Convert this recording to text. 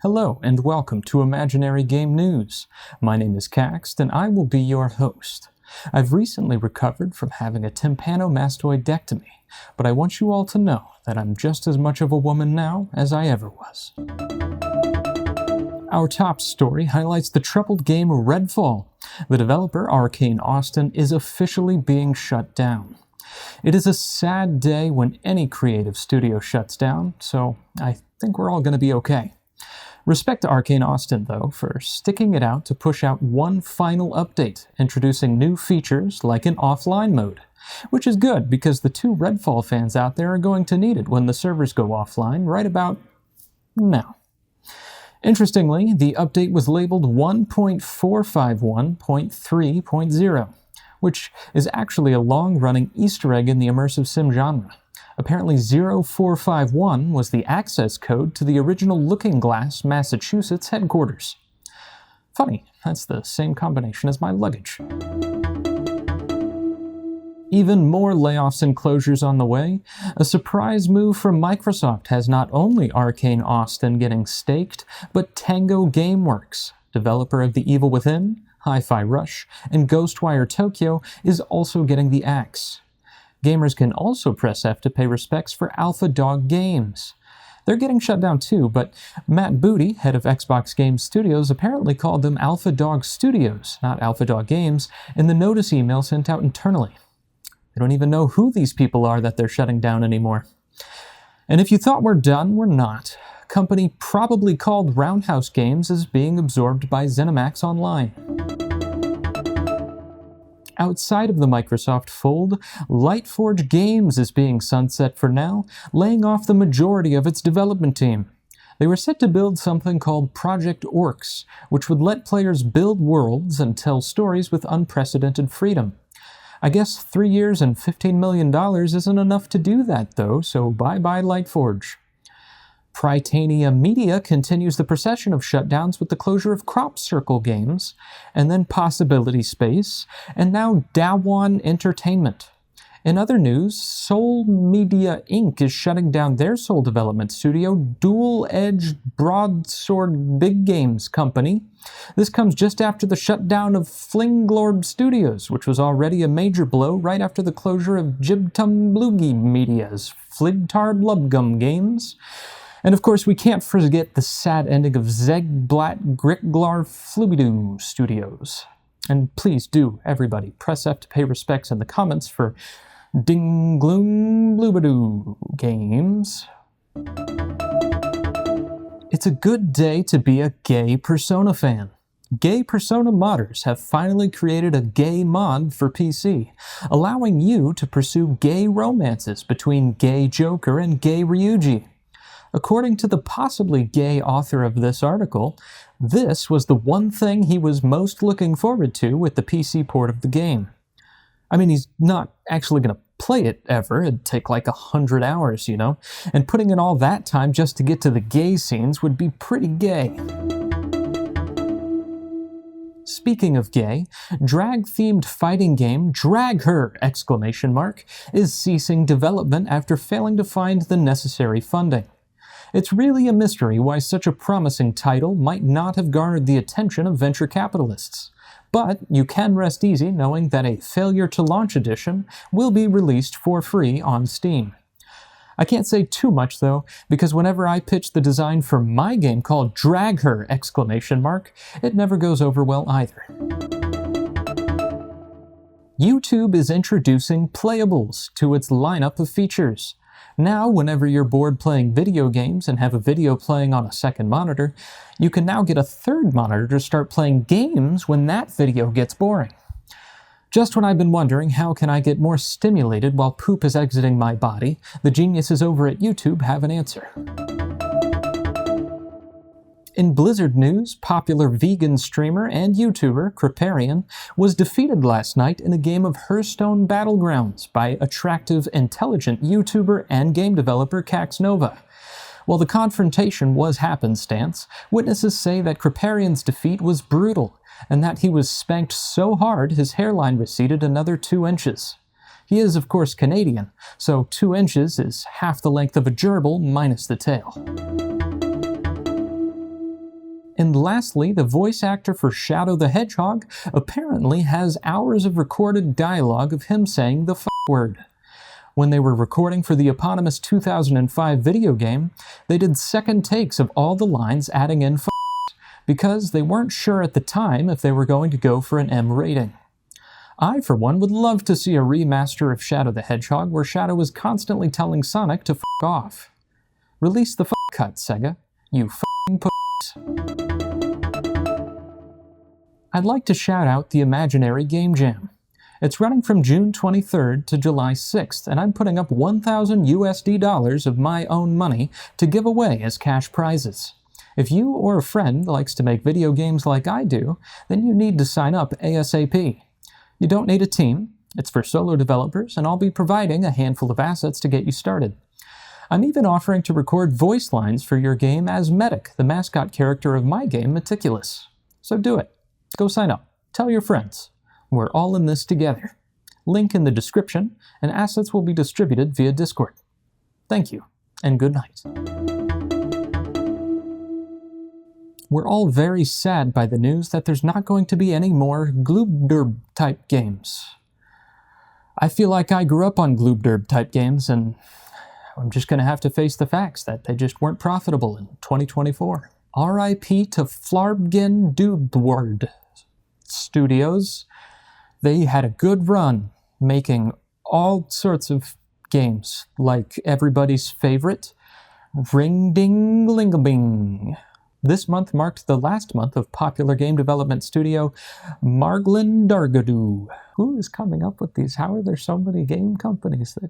Hello and welcome to Imaginary Game News. My name is Caxt and I will be your host. I've recently recovered from having a tympanomastoidectomy, but I want you all to know that I'm just as much of a woman now as I ever was. Our top story highlights the troubled game Redfall. The developer, Arcane Austin, is officially being shut down. It is a sad day when any creative studio shuts down, so I think we're all going to be okay. Respect to Arcane Austin, though, for sticking it out to push out one final update, introducing new features like an offline mode, which is good because the two Redfall fans out there are going to need it when the servers go offline right about now. Interestingly, the update was labeled 1.451.3.0, which is actually a long-running Easter egg in the immersive sim genre. Apparently 0451 was the access code to the original Looking Glass, Massachusetts headquarters. Funny, that's the same combination as my luggage. Even more layoffs and closures on the way. A surprise move from Microsoft has not only Arcane Austin getting staked, but Tango Gameworks, developer of The Evil Within, Hi-Fi Rush, and Ghostwire Tokyo, is also getting the axe. Gamers can also press F to pay respects for Alpha Dog Games. They're getting shut down too, but Matt Booty, head of Xbox Game Studios, apparently called them Alpha Dog Studios, not Alpha Dog Games, in the notice email sent out internally. I don't even know who these people are that they're shutting down anymore. And if you thought we're done, we're not. Company probably called Roundhouse Games is being absorbed by ZeniMax Online. Outside of the Microsoft fold, Lightforge Games is being sunset for now, laying off the majority of its development team. They were set to build something called Project Orcs, which would let players build worlds and tell stories with unprecedented freedom. I guess 3 years and $15 million isn't enough to do that though, so bye-bye Lightforge. Prytania Media continues the procession of shutdowns with the closure of Crop Circle Games, and then Possibility Space, and now Dawan Entertainment. In other news, Soul Media Inc. is shutting down their sole development studio, Dual Edge Broadsword Big Games Company. This comes just after the shutdown of Flinglorb Studios, which was already a major blow right after the closure of Jibtum Bloogie Media's Fligtar Blubgum Games. And of course, we can't forget the sad ending of Zegblatt Grikglar Flubidoo Studios. And please do, everybody, press F to pay respects in the comments for Ding Gloom Bloobadoo Games. It's a good day to be a gay Persona fan. Gay Persona modders have finally created a gay mod for PC, allowing you to pursue gay romances between gay Joker and gay Ryuji. According to the possibly gay author of this article, this was the one thing he was most looking forward to with the PC port of the game. I mean, he's not actually going to play it ever, it'd take like 100 hours, you know, and putting in all that time just to get to the gay scenes would be pretty gay. Speaking of gay, drag-themed fighting game Drag Her! Is ceasing development after failing to find the necessary funding. It's really a mystery why such a promising title might not have garnered the attention of venture capitalists. But you can rest easy knowing that a Failure to Launch edition will be released for free on Steam. I can't say too much though, because whenever I pitch the design for my game called Drag Her! It never goes over well either. YouTube is introducing Playables to its lineup of features. Now, whenever you're bored playing video games and have a video playing on a second monitor, you can now get a third monitor to start playing games when that video gets boring. Just when I've been wondering how can I get more stimulated while poop is exiting my body, the geniuses over at YouTube have an answer. In Blizzard news, popular vegan streamer and YouTuber Kripp was defeated last night in a game of Hearthstone Battlegrounds by attractive, intelligent YouTuber and game developer Caxt. While the confrontation was happenstance, witnesses say that Kripp's defeat was brutal, and that he was spanked so hard his hairline receded another 2 inches. He is, of course, Canadian, so 2 inches is half the length of a gerbil minus the tail. And lastly, the voice actor for Shadow the Hedgehog apparently has hours of recorded dialogue of him saying the f word. When they were recording for the eponymous 2005 video game, they did second takes of all the lines adding in f because they weren't sure at the time if they were going to go for an M rating. I, for one, would love to see a remaster of Shadow the Hedgehog where Shadow is constantly telling Sonic to f off. Release the f cut, Sega. You f***ing pussies. I'd like to shout out the Imaginary Game Jam. It's running from June 23rd to July 6th, and I'm putting up $1,000 of my own money to give away as cash prizes. If you or a friend likes to make video games like I do, then you need to sign up ASAP. You don't need a team, it's for solo developers, and I'll be providing a handful of assets to get you started. I'm even offering to record voice lines for your game as Medic, the mascot character of my game, Meticulous. So do it. Go sign up. Tell your friends. We're all in this together. Link in the description, and assets will be distributed via Discord. Thank you, and good night. We're all very sad by the news that there's not going to be any more Gloobderb-type games. I feel like I grew up on Gloobderb-type games, and I'm just going to have to face the facts that they just weren't profitable in 2024. R.I.P. to Flarbgen Doobward Studios. They had a good run making all sorts of games, like everybody's favorite, Ring Ding Lingabing. This month marked the last month of popular game development studio Marglin Dargadoo. Who is coming up with these? How are there so many game companies that